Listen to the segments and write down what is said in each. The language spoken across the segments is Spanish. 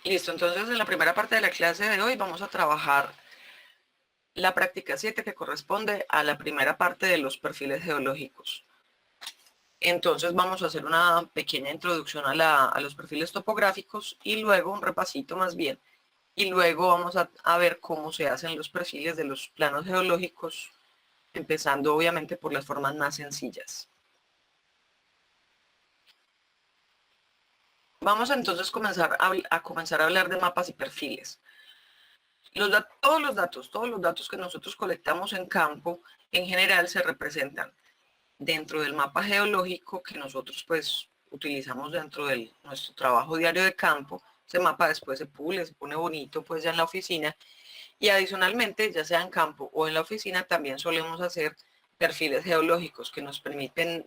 Listo, entonces en la primera parte de la clase de hoy vamos a trabajar la práctica 7 que corresponde a la primera parte de los perfiles geológicos. Entonces vamos a hacer una pequeña introducción a los perfiles topográficos y luego un repasito más bien. Y luego vamos a ver cómo se hacen los perfiles de los planos geológicos, empezando obviamente por las formas más sencillas. Vamos a entonces comenzar a hablar de mapas y perfiles. Todos los datos que nosotros colectamos en campo, en general se representan dentro del mapa geológico que nosotros pues utilizamos dentro de nuestro trabajo diario de campo. Ese mapa después se pule, se pone bonito pues ya en la oficina, y adicionalmente, ya sea en campo o en la oficina, también solemos hacer perfiles geológicos que nos permiten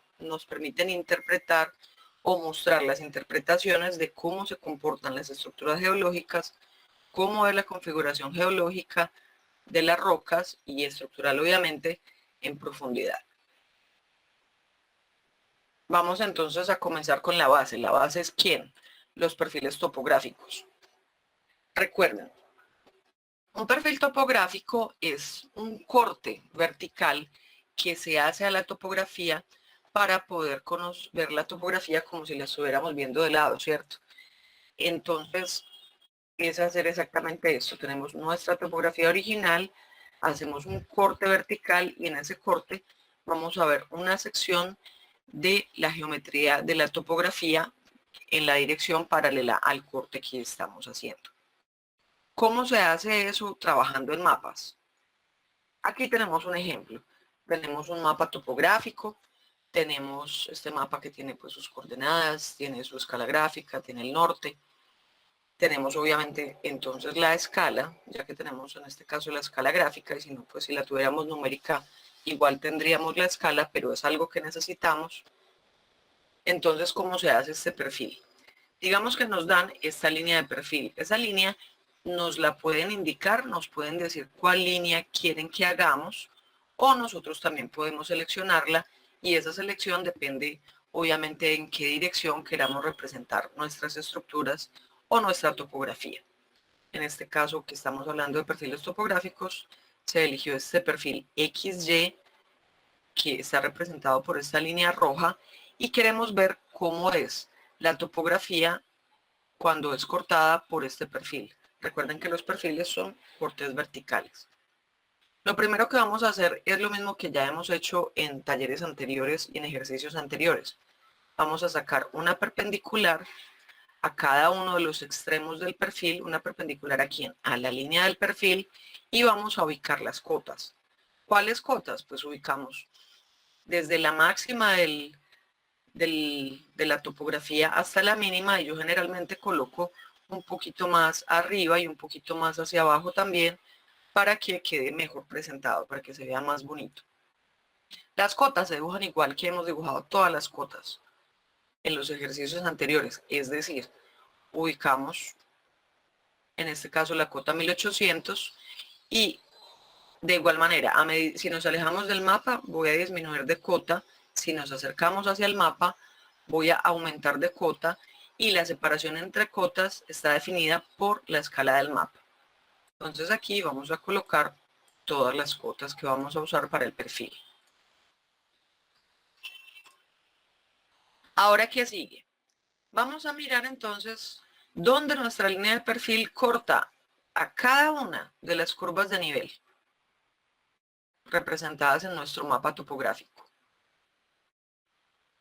interpretar o mostrar las interpretaciones de cómo se comportan las estructuras geológicas, cómo es la configuración geológica de las rocas y estructural, obviamente, en profundidad. Vamos entonces a comenzar con la base. La base es ¿quién? Los perfiles topográficos. Recuerden, un perfil topográfico es un corte vertical que se hace a la topografía para poder ver la topografía como si la estuviéramos viendo de lado, ¿cierto? Entonces, es hacer exactamente esto. Tenemos nuestra topografía original, hacemos un corte vertical y en ese corte vamos a ver una sección de la geometría de la topografía en la dirección paralela al corte que estamos haciendo. ¿Cómo se hace eso trabajando en mapas? Aquí tenemos un ejemplo. Tenemos un mapa topográfico, tenemos este mapa que tiene pues sus coordenadas, tiene su escala gráfica, tiene el norte. Tenemos obviamente entonces la escala, ya que tenemos en este caso la escala gráfica, y si no, pues si la tuviéramos numérica, igual tendríamos la escala, pero es algo que necesitamos. Entonces, ¿cómo se hace este perfil? Digamos que nos dan esta línea de perfil. Esa línea nos la pueden indicar, nos pueden decir cuál línea quieren que hagamos, o nosotros también podemos seleccionarla, y esa selección depende obviamente en qué dirección queramos representar nuestras estructuras o nuestra topografía. En este caso que estamos hablando de perfiles topográficos, se eligió este perfil XY, que está representado por esta línea roja, y queremos ver cómo es la topografía cuando es cortada por este perfil. Recuerden que los perfiles son cortes verticales. Lo primero que vamos a hacer es lo mismo que ya hemos hecho en talleres anteriores y en ejercicios anteriores. Vamos a sacar una perpendicular a cada uno de los extremos del perfil, una perpendicular aquí a la línea del perfil, y vamos a ubicar las cotas. ¿Cuáles cotas? Pues ubicamos desde la máxima de la topografía hasta la mínima, y yo generalmente coloco un poquito más arriba y un poquito más hacia abajo también para que quede mejor presentado, para que se vea más bonito. Las cotas se dibujan igual que hemos dibujado todas las cotas en los ejercicios anteriores, es decir, ubicamos en este caso la cota 1800, y de igual manera, si nos alejamos del mapa, voy a disminuir de cota. Si nos acercamos hacia el mapa, voy a aumentar de cota, y la separación entre cotas está definida por la escala del mapa. Entonces aquí vamos a colocar todas las cotas que vamos a usar para el perfil. Ahora, ¿qué sigue? Vamos a mirar entonces dónde nuestra línea de perfil corta a cada una de las curvas de nivel representadas en nuestro mapa topográfico.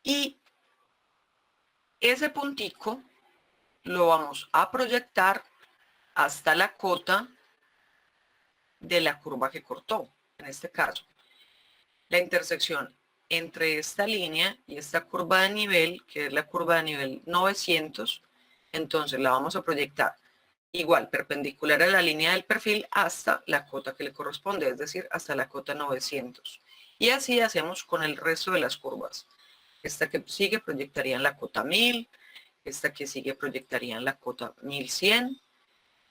Y ese puntico lo vamos a proyectar hasta la cota de la curva que cortó. En este caso, la intersección entre esta línea y esta curva de nivel, que es la curva de nivel 900, entonces la vamos a proyectar igual perpendicular a la línea del perfil hasta la cota que le corresponde, es decir, hasta la cota 900. Y así hacemos con el resto de las curvas. Esta que sigue proyectaría en la cota 1000, esta que sigue proyectaría en la cota 1100,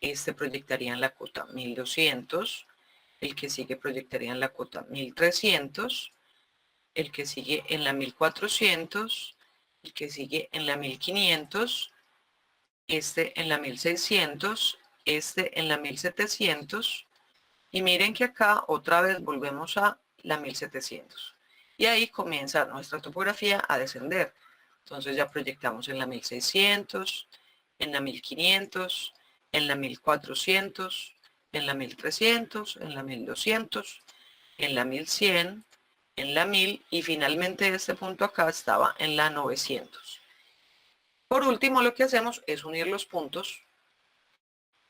este proyectaría en la cota 1200, el que sigue proyectaría en la cota 1300, el que sigue en la 1400, el que sigue en la 1500, este en la 1600, este en la 1700, y miren que acá otra vez volvemos a la 1700. Y ahí comienza nuestra topografía a descender. Entonces ya proyectamos en la 1600, en la 1500, en la 1400, en la 1300, en la 1200, en la 1100, en la 1000 y finalmente este punto acá estaba en la 900. Por último, lo que hacemos es unir los puntos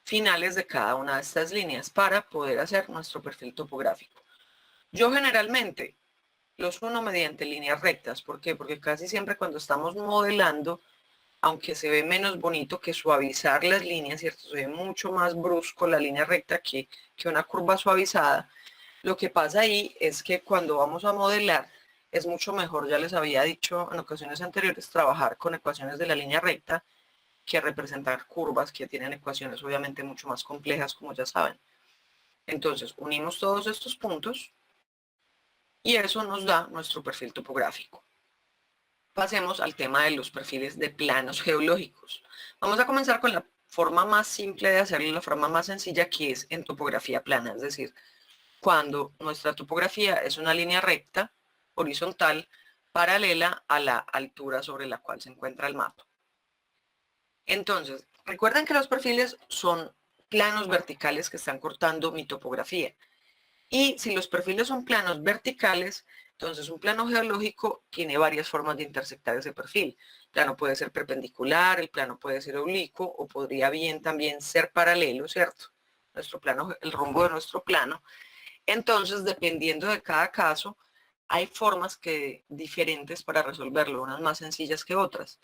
finales de cada una de estas líneas para poder hacer nuestro perfil topográfico. Yo generalmente los uno mediante líneas rectas. ¿Por qué? Porque casi siempre cuando estamos modelando, aunque se ve menos bonito que suavizar las líneas, ¿cierto? Se ve mucho más brusco la línea recta que una curva suavizada. Lo que pasa ahí es que cuando vamos a modelar, es mucho mejor, ya les había dicho en ocasiones anteriores, trabajar con ecuaciones de la línea recta que representar curvas que tienen ecuaciones obviamente mucho más complejas, como ya saben. Entonces, unimos todos estos puntos y eso nos da nuestro perfil topográfico. Pasemos al tema de los perfiles de planos geológicos. Vamos a comenzar con la forma más simple de hacerlo, la forma más sencilla, que es en topografía plana, es decir, cuando nuestra topografía es una línea recta, horizontal, paralela a la altura sobre la cual se encuentra el mapa. Entonces, recuerden que los perfiles son planos verticales que están cortando mi topografía. Y si los perfiles son planos verticales, entonces un plano geológico tiene varias formas de intersectar ese perfil. El plano puede ser perpendicular, el plano puede ser oblicuo o podría bien también ser paralelo, ¿cierto? Nuestro plano, el rumbo de nuestro plano. Entonces, dependiendo de cada caso, hay formas diferentes para resolverlo, unas más sencillas que otras.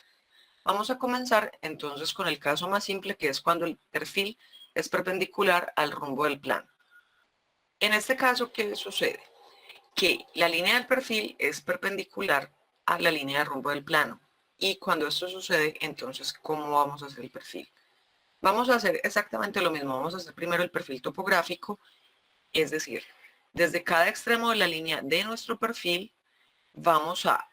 Vamos a comenzar entonces con el caso más simple, que es cuando el perfil es perpendicular al rumbo del plano. En este caso, ¿qué sucede? Que la línea del perfil es perpendicular a la línea de rumbo del plano. Y cuando esto sucede, entonces, ¿cómo vamos a hacer el perfil? Vamos a hacer exactamente lo mismo. Vamos a hacer primero el perfil topográfico, es decir, desde cada extremo de la línea de nuestro perfil, vamos a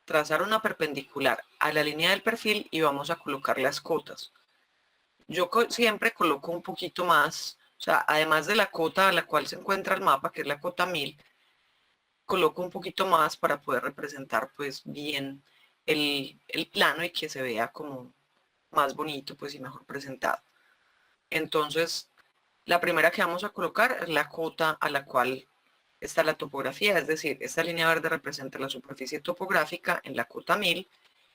trazar una perpendicular a la línea del perfil y vamos a colocar las cotas. Yo siempre coloco un poquito más, o sea, además de la cota a la cual se encuentra el mapa, que es la cota 1000, coloco un poquito más para poder representar pues bien el plano y que se vea como más bonito pues y mejor presentado. Entonces, la primera que vamos a colocar es la cota a la cual está la topografía, es decir, esta línea verde representa la superficie topográfica en la cota 1000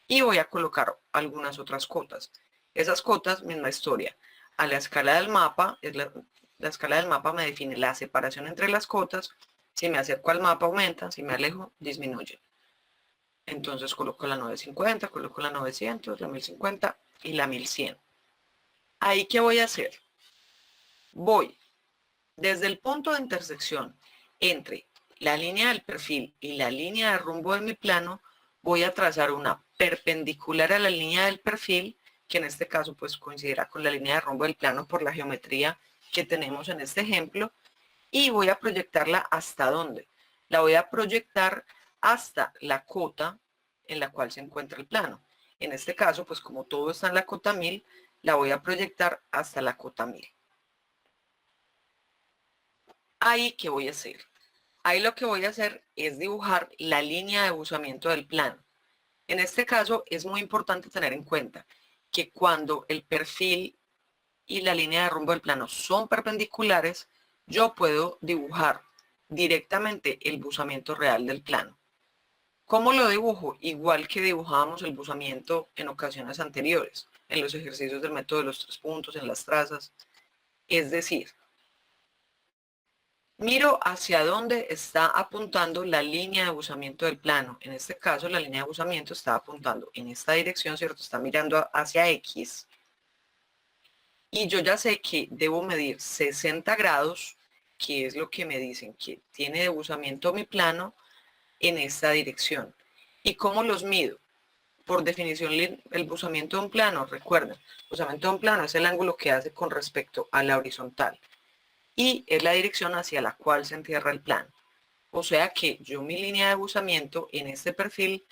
y voy a colocar algunas otras cotas. Esas cotas, misma historia. A la escala del mapa, la escala del mapa me define la separación entre las cotas. Si me acerco al mapa aumenta, si me alejo disminuye. Entonces coloco la 950, coloco la 900, la 1050 y la 1100. ¿Ahí qué voy a hacer? Voy desde el punto de intersección entre la línea del perfil y la línea de rumbo de mi plano, voy a trazar una perpendicular a la línea del perfil, que en este caso pues coincidirá con la línea de rumbo del plano por la geometría que tenemos en este ejemplo, y voy a proyectarla ¿hasta dónde? La voy a proyectar hasta la cota en la cual se encuentra el plano. En este caso, pues como todo está en la cota 1000, la voy a proyectar hasta la cota 1000. Ahí, ¿qué voy a hacer? Ahí lo que voy a hacer es dibujar la línea de buzamiento del plano. En este caso es muy importante tener en cuenta que cuando el perfil y la línea de rumbo del plano son perpendiculares, yo puedo dibujar directamente el buzamiento real del plano. ¿Cómo lo dibujo? Igual que dibujábamos el buzamiento en ocasiones anteriores, en los ejercicios del método de los 3 puntos, en las trazas. Es decir, miro hacia dónde está apuntando la línea de buzamiento del plano. En este caso, la línea de buzamiento está apuntando en esta dirección, ¿cierto? Está mirando hacia X. Y yo ya sé que debo medir 60 grados, que es lo que me dicen que tiene de buzamiento mi plano en esta dirección. ¿Y cómo los mido? Por definición, el buzamiento de un plano, recuerden, el buzamiento de un plano es el ángulo que hace con respecto a la horizontal. Y es la dirección hacia la cual se entierra el plano. O sea que yo mi línea de buzamiento en este perfil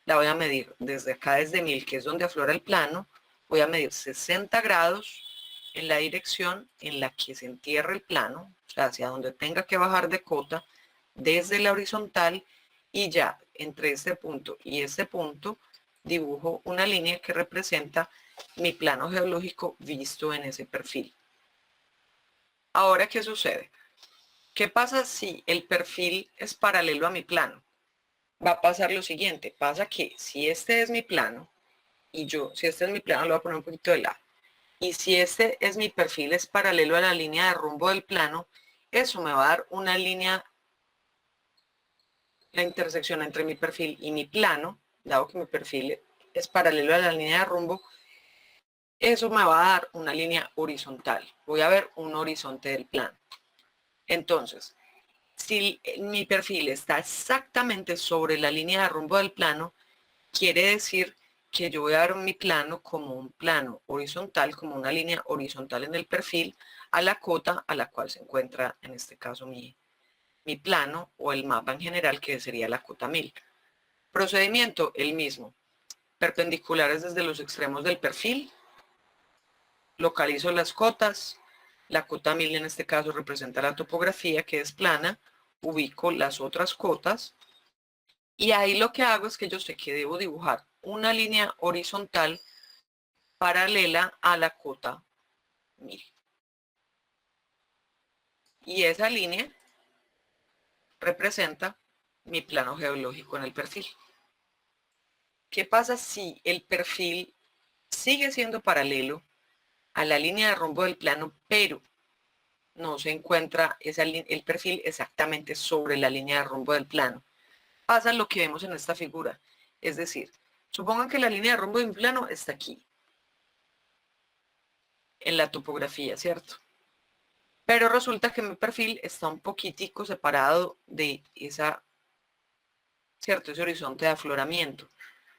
la voy a medir desde acá, desde 1000, que es donde aflora el plano, voy a medir 60 grados en la dirección en la que se entierra el plano, o sea, hacia donde tenga que bajar de cota, desde la horizontal, y ya entre este punto y este punto dibujo una línea que representa mi plano geológico visto en ese perfil. Ahora, ¿qué sucede? ¿Qué pasa si el perfil es paralelo a mi plano? Va a pasar lo siguiente, pasa que si este es mi plano, si este es mi plano, lo voy a poner un poquito de lado, y si este es mi perfil, es paralelo a la línea de rumbo del plano, eso me va a dar una línea, la intersección entre mi perfil y mi plano, dado que mi perfil es paralelo a la línea de rumbo, eso me va a dar una línea horizontal. Voy a ver un horizonte del plano. Entonces, si mi perfil está exactamente sobre la línea de rumbo del plano, quiere decir que yo voy a ver mi plano como un plano horizontal, como una línea horizontal en el perfil a la cota a la cual se encuentra, en este caso, mi plano o el mapa en general, que sería la cota 1000. Procedimiento, el mismo. Perpendiculares desde los extremos del perfil. Localizo las cotas. La cota 1000 en este caso representa la topografía, que es plana. Ubico las otras cotas. Y ahí lo que hago es que yo sé que debo dibujar una línea horizontal paralela a la cota 1000. Y esa línea representa mi plano geológico en el perfil. ¿Qué pasa si el perfil sigue siendo paralelo a la línea de rumbo del plano, pero no se encuentra el perfil exactamente sobre la línea de rumbo del plano? Pasa lo que vemos en esta figura. Es decir, supongan que la línea de rumbo de un plano está aquí, en la topografía, ¿cierto? Pero resulta que mi perfil está un poquitico separado de ese horizonte de afloramiento.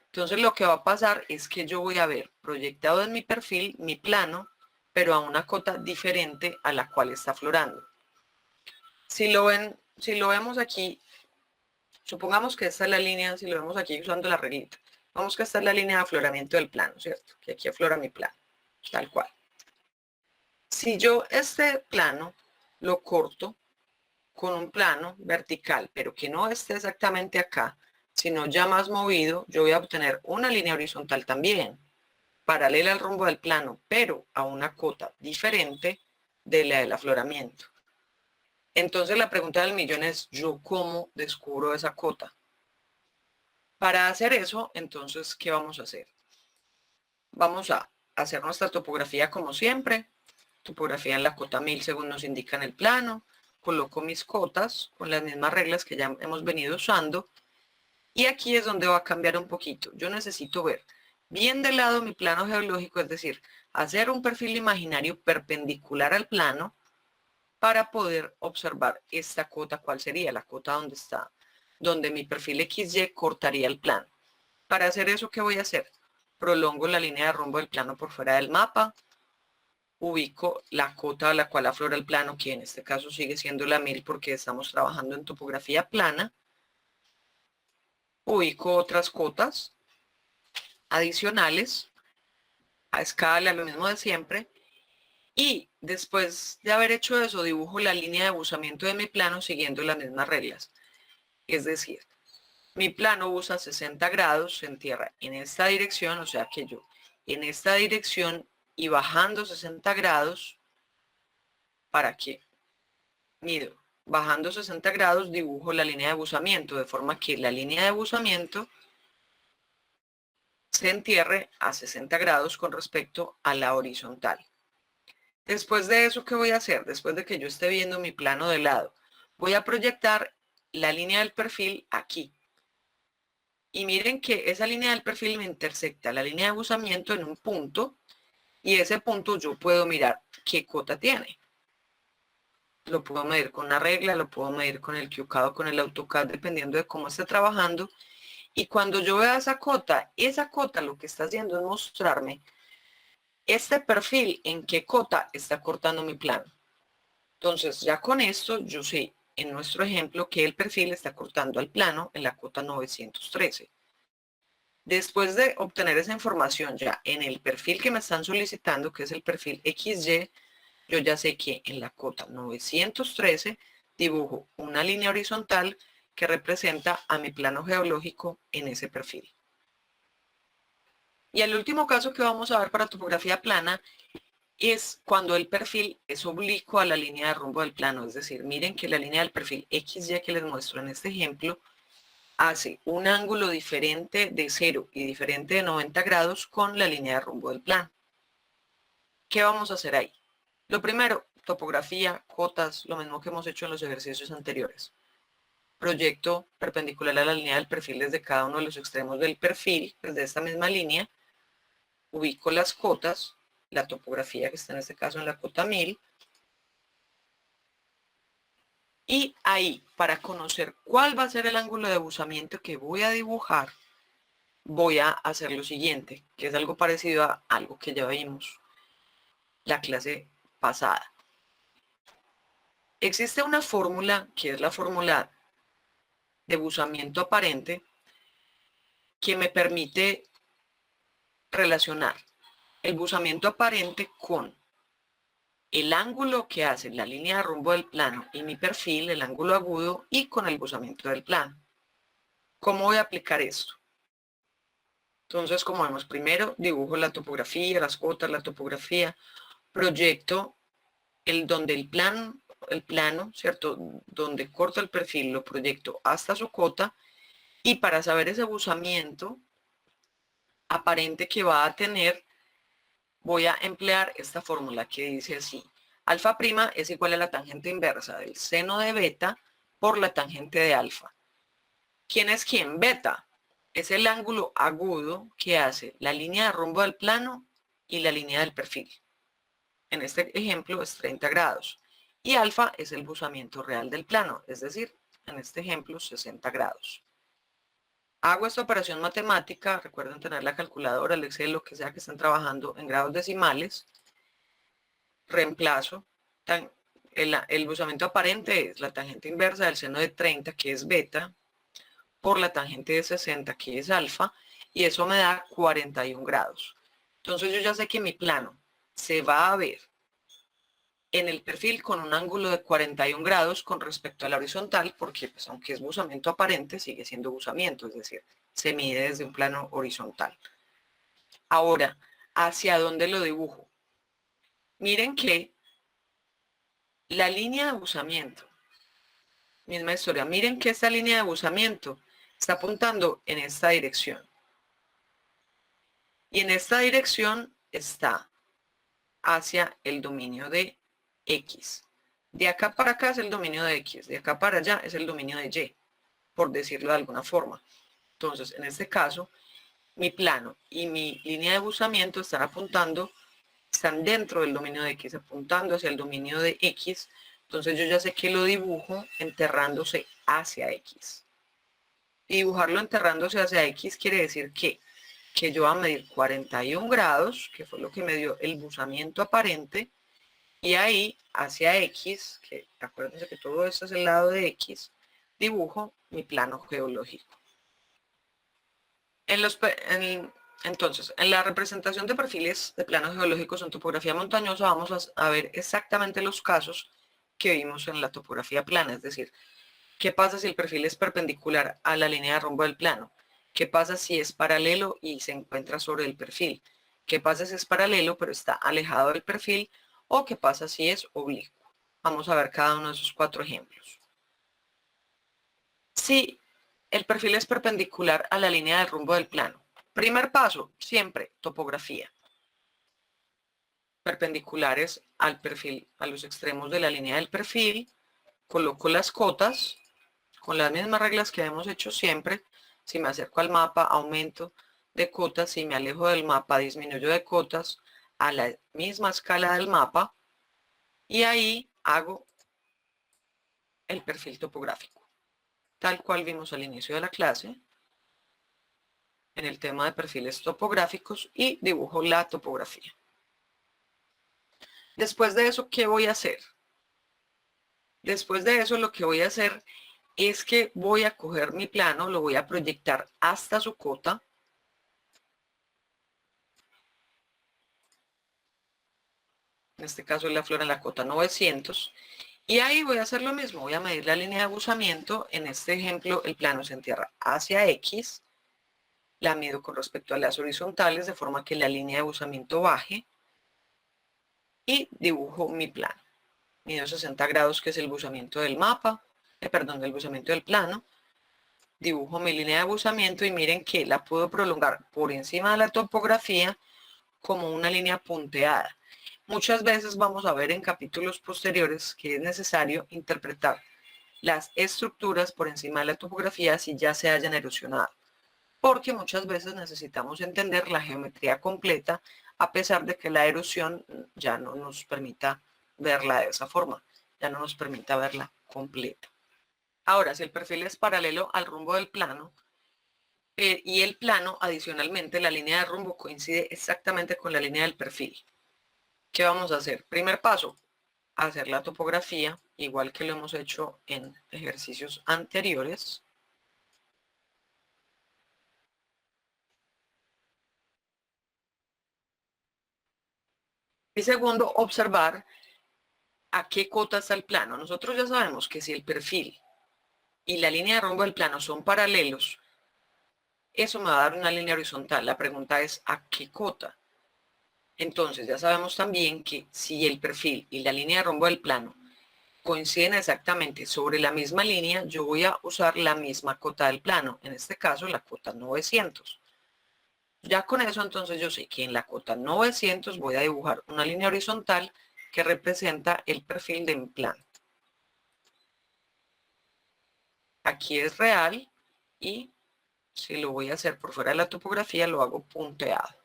Entonces lo que va a pasar es que yo voy a ver proyectado en mi perfil mi plano, pero a una cota diferente a la cual está aflorando. Si lo vemos aquí, supongamos que esta es la línea, si lo vemos aquí usando la reglita, vamos que esta es la línea de afloramiento del plano, ¿cierto? Que aquí aflora mi plano, tal cual. Si yo este plano lo corto con un plano vertical, pero que no esté exactamente acá, sino ya más movido, yo voy a obtener una línea horizontal también, paralela al rumbo del plano, pero a una cota diferente de la del afloramiento. Entonces la pregunta del millón es, ¿yo cómo descubro esa cota? Para hacer eso, entonces, ¿qué vamos a hacer? Vamos a hacer nuestra topografía como siempre, topografía en la cota 1000 según nos indica en el plano, coloco mis cotas con las mismas reglas que ya hemos venido usando, y aquí es donde va a cambiar un poquito. Yo necesito ver bien de lado mi plano geológico, es decir, hacer un perfil imaginario perpendicular al plano para poder observar esta cota, cuál sería la cota donde está, donde mi perfil XY cortaría el plano. Para hacer eso, ¿qué voy a hacer? Prolongo la línea de rumbo del plano por fuera del mapa, ubico la cota a la cual aflora el plano, que en este caso sigue siendo la 1000 porque estamos trabajando en topografía plana, ubico otras cotas adicionales a escala, lo mismo de siempre, y después de haber hecho eso, dibujo la línea de buzamiento de mi plano siguiendo las mismas reglas. Es decir, mi plano buza 60 grados, se entierra en esta dirección, o sea que yo en esta dirección y bajando 60 grados, ¿para qué? Mido, bajando 60 grados dibujo la línea de buzamiento, de forma que la línea de buzamiento se entierre a 60 grados con respecto a la horizontal. Después de eso, ¿qué voy a hacer? Después de que yo esté viendo mi plano de lado, voy a proyectar la línea del perfil aquí. Y miren que esa línea del perfil me intersecta la línea de buzamiento en un punto, y ese punto yo puedo mirar qué cota tiene. Lo puedo medir con una regla, lo puedo medir con el QCAD o con el AutoCAD, dependiendo de cómo esté trabajando. Y cuando yo vea esa cota lo que está haciendo es mostrarme este perfil en qué cota está cortando mi plano. Entonces, ya con esto, yo sé en nuestro ejemplo que el perfil está cortando al plano en la cota 913. Después de obtener esa información ya en el perfil que me están solicitando, que es el perfil XY, yo ya sé que en la cota 913 dibujo una línea horizontal que representa a mi plano geológico en ese perfil. Y el último caso que vamos a ver para topografía plana es cuando el perfil es oblicuo a la línea de rumbo del plano. Es decir, miren que la línea del perfil XY que les muestro en este ejemplo hace un ángulo diferente de 0 y diferente de 90 grados con la línea de rumbo del plano. ¿Qué vamos a hacer ahí? Lo primero, topografía, cotas, lo mismo que hemos hecho en los ejercicios anteriores. Proyecto perpendicular a la línea del perfil desde cada uno de los extremos del perfil, desde esta misma línea. Ubico las cotas, la topografía que está en este caso en la cota 1000. Y ahí, para conocer cuál va a ser el ángulo de buzamiento que voy a dibujar, voy a hacer lo siguiente, que es algo parecido a algo que ya vimos la clase pasada. Existe una fórmula, que es la fórmula de buzamiento aparente, que me permite relacionar el buzamiento aparente con el ángulo que hace la línea de rumbo del plano y mi perfil, el ángulo agudo, y con el buzamiento del plano. ¿Cómo voy a aplicar esto? Entonces, como vemos, primero dibujo la topografía, las cotas, la topografía, proyecto donde el plano, ¿cierto? Donde corta el perfil, lo proyecto hasta su cota, y para saber ese buzamiento aparente que va a tener, voy a emplear esta fórmula que dice así: alfa prima es igual a la tangente inversa del seno de beta por la tangente de alfa. ¿Quién es quién? Beta es el ángulo agudo que hace la línea de rumbo del plano y la línea del perfil. En este ejemplo es 30 grados. Y alfa es el buzamiento real del plano, es decir, en este ejemplo 60 grados. Hago esta operación matemática, recuerden tener la calculadora, el Excel, lo que sea que estén trabajando en grados decimales. Reemplazo, el buzamiento aparente es la tangente inversa del seno de 30, que es beta, por la tangente de 60, que es alfa, y eso me da 41 grados. Entonces yo ya sé que mi plano se va a ver en el perfil con un ángulo de 41 grados con respecto a la horizontal, porque pues, aunque es buzamiento aparente, sigue siendo buzamiento, es decir, se mide desde un plano horizontal. Ahora, ¿hacia dónde lo dibujo? Miren que la línea de buzamiento, misma historia, miren que esta línea de buzamiento está apuntando en esta dirección. Y en esta dirección está hacia el dominio de X. De acá para acá es el dominio de X, de acá para allá es el dominio de Y, por decirlo de alguna forma. Entonces, en este caso, mi plano y mi línea de buzamiento están dentro del dominio de X, apuntando hacia el dominio de X. Entonces yo ya sé que lo dibujo enterrándose hacia X. Y dibujarlo enterrándose hacia X quiere decir que yo voy a medir 41 grados, que fue lo que me dio el buzamiento aparente, y ahí hacia X, que acuérdense que todo esto es el lado de X, dibujo mi plano geológico. Entonces, en la representación de perfiles de planos geológicos en topografía montañosa vamos a ver exactamente los casos que vimos en la topografía plana, es decir, ¿qué pasa si el perfil es perpendicular a la línea de rumbo del plano? ¿Qué pasa si es paralelo y se encuentra sobre el perfil? ¿Qué pasa si es paralelo pero está alejado del perfil? ¿O qué pasa si es oblicuo? Vamos a ver cada uno de esos 4 ejemplos. Si el perfil es perpendicular a la línea del rumbo del plano. Primer paso, siempre topografía. Perpendiculares al perfil, a los extremos de la línea del perfil. Coloco las cotas con las mismas reglas que hemos hecho siempre. Si me acerco al mapa, aumento de cotas. Si me alejo del mapa, disminuyo de cotas a la misma escala del mapa. Y ahí hago el perfil topográfico, tal cual vimos al inicio de la clase, en el tema de perfiles topográficos, y dibujo la topografía. Después de eso, ¿qué voy a hacer? Después de eso, lo que voy a hacer es que voy a coger mi plano, lo voy a proyectar hasta su cota, en este caso la flora en la cota 900, y ahí voy a hacer lo mismo, voy a medir la línea de abusamiento. En este ejemplo el plano se entierra hacia X, la mido con respecto a las horizontales de forma que la línea de abusamiento baje y dibujo mi plano. Mido 60 grados, que es el buzamiento del mapa, del buzamiento del plano. Dibujo mi línea de abusamiento y miren que la puedo prolongar por encima de la topografía como una línea punteada. Muchas veces vamos a ver en capítulos posteriores que es necesario interpretar las estructuras por encima de la topografía si ya se hayan erosionado, porque muchas veces necesitamos entender la geometría completa a pesar de que la erosión ya no nos permita verla de esa forma, ya no nos permita verla completa. Ahora, si el perfil es paralelo al rumbo del plano y el plano, adicionalmente, la línea de rumbo coincide exactamente con la línea del perfil, ¿qué vamos a hacer? Primer paso, hacer la topografía, igual que lo hemos hecho en ejercicios anteriores. Y segundo, observar a qué cota está el plano. Nosotros ya sabemos que si el perfil y la línea de rumbo del plano son paralelos, eso me va a dar una línea horizontal. La pregunta es, ¿a qué cota? Entonces ya sabemos también que si el perfil y la línea de rumbo del plano coinciden exactamente sobre la misma línea, yo voy a usar la misma cota del plano, en este caso la cota 900. Ya con eso entonces yo sé que en la cota 900 voy a dibujar una línea horizontal que representa el perfil de mi plano. Aquí es real y si lo voy a hacer por fuera de la topografía lo hago punteado.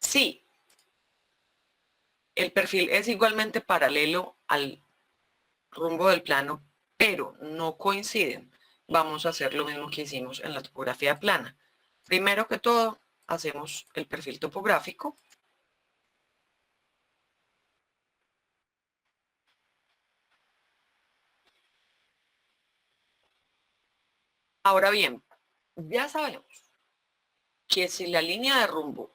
Sí, el perfil es igualmente paralelo al rumbo del plano, pero no coinciden. Vamos a hacer lo mismo que hicimos en la topografía plana. Primero que todo, hacemos el perfil topográfico. Ahora bien, ya sabemos que si la línea de rumbo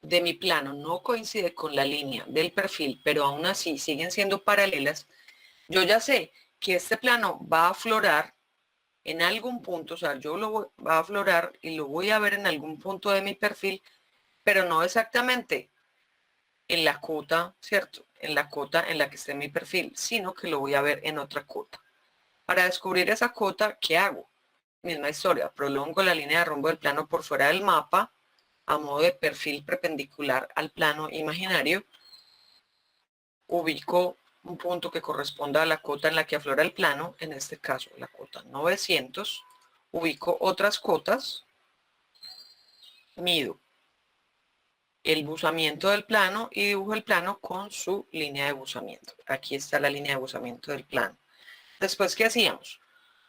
de mi plano no coincide con la línea del perfil, pero aún así siguen siendo paralelas, yo ya sé que este plano va a aflorar en algún punto, o sea, va a aflorar y lo voy a ver en algún punto de mi perfil, pero no exactamente en la cota, ¿cierto? En la cota en la que esté mi perfil, sino que lo voy a ver en otra cota. Para descubrir esa cota, ¿qué hago? Misma historia, prolongo la línea de rumbo del plano por fuera del mapa a modo de perfil perpendicular al plano imaginario, ubico un punto que corresponda a la cota en la que aflora el plano, en este caso la cota 900, ubico otras cotas, mido el buzamiento del plano y dibujo el plano con su línea de buzamiento. Aquí está la línea de buzamiento del plano. Después, ¿qué hacíamos?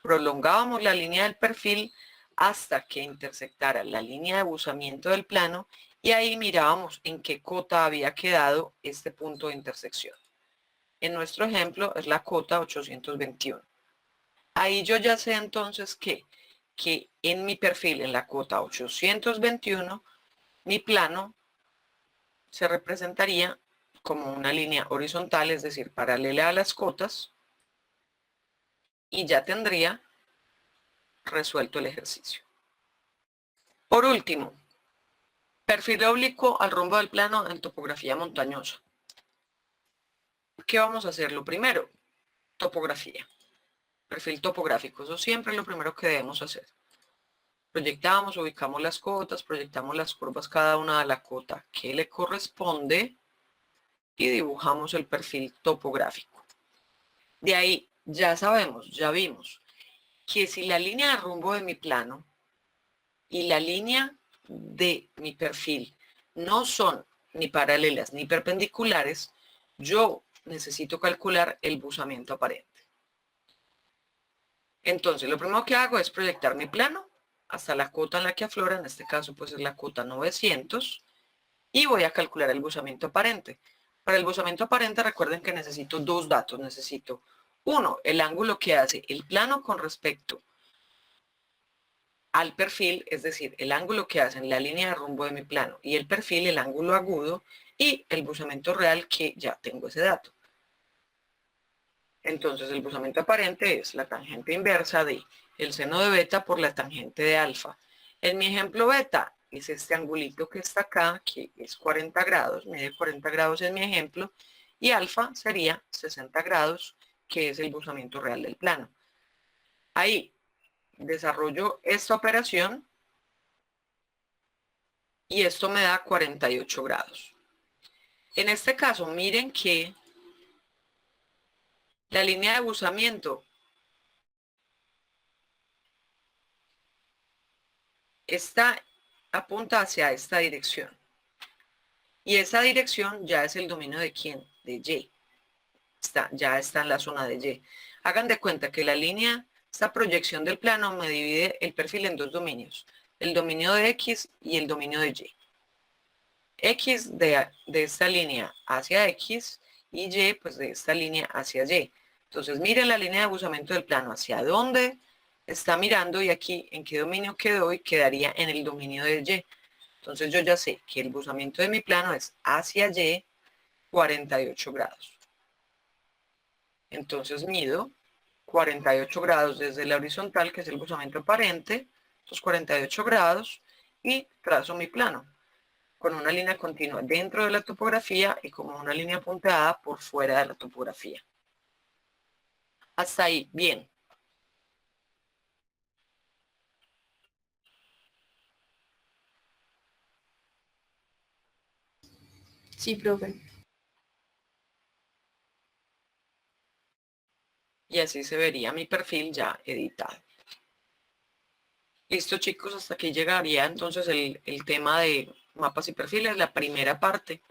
Prolongábamos la línea del perfil hasta que intersectara la línea de buzamiento del plano y ahí mirábamos en qué cota había quedado este punto de intersección. En nuestro ejemplo es la cota 821. Ahí yo ya sé entonces que en mi perfil, en la cota 821, mi plano se representaría como una línea horizontal, es decir, paralela a las cotas, y ya tendría resuelto el ejercicio. Por último, perfil oblicuo al rumbo del plano en topografía montañosa. ¿Qué vamos a hacer? Lo primero, topografía. Perfil topográfico, eso siempre es lo primero que debemos hacer. Proyectamos, ubicamos las cotas, proyectamos las curvas cada una a la cota que le corresponde y dibujamos el perfil topográfico. De ahí ya sabemos, ya vimos que si la línea de rumbo de mi plano y la línea de mi perfil no son ni paralelas ni perpendiculares, yo necesito calcular el buzamiento aparente. Entonces, lo primero que hago es proyectar mi plano hasta la cota en la que aflora, en este caso pues es la cota 900, y voy a calcular el buzamiento aparente. Para el buzamiento aparente recuerden que necesito dos datos. Necesito, uno, el ángulo que hace el plano con respecto al perfil, es decir, el ángulo que hacen la línea de rumbo de mi plano y el perfil, el ángulo agudo, y el buzamiento real, que ya tengo ese dato. Entonces el buzamiento aparente es la tangente inversa de el seno de beta por la tangente de alfa. En mi ejemplo beta es este angulito que está acá, que es 40 grados, mide 40 grados en mi ejemplo, y alfa sería 60 grados, que es el buzamiento real del plano. Ahí desarrollo esta operación y esto me da 48 grados. En este caso, miren que la línea de buzamiento apunta hacia esta dirección. Y esa dirección ya es el dominio de ¿quién? De Y. Ya está en la zona de Y. Hagan de cuenta que esta proyección del plano me divide el perfil en dos dominios. El dominio de X y el dominio de Y. X de esta línea hacia X y Y pues de esta línea hacia Y. Entonces miren la línea de buzamiento del plano hacia dónde está mirando y aquí en qué dominio quedó y quedaría en el dominio de Y. Entonces yo ya sé que el buzamiento de mi plano es hacia Y 48 grados. Entonces mido 48 grados desde la horizontal, que es el buzamiento aparente, los 48 grados, y trazo mi plano con una línea continua dentro de la topografía y como una línea punteada por fuera de la topografía. Hasta ahí, bien. Sí, profe. Y así se vería mi perfil ya editado. Listo, chicos, hasta aquí llegaría entonces el tema de mapas y perfiles, la primera parte.